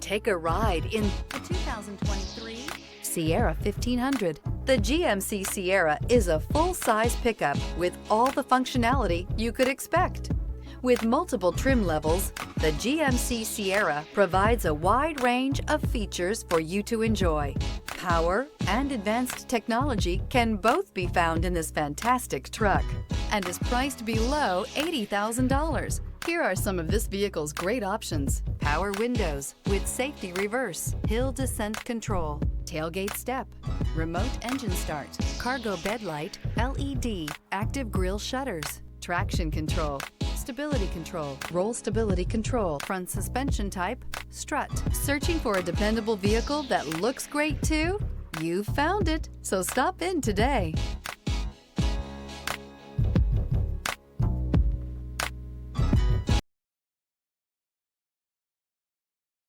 Take a ride in the 2023 Sierra 1500. The GMC Sierra is a full-size pickup with all the functionality you could expect. With multiple trim levels, the GMC Sierra provides a wide range of features for you to enjoy. Power and advanced technology can both be found in this fantastic truck and is priced below $80,000. Here are some of this vehicle's great options: power windows with safety reverse, hill descent control, tailgate step, remote engine start, cargo bed light, LED, active grille shutters, traction control, stability control, roll stability control, front suspension type, strut. Searching for a dependable vehicle that looks great too? You found it, so stop in today.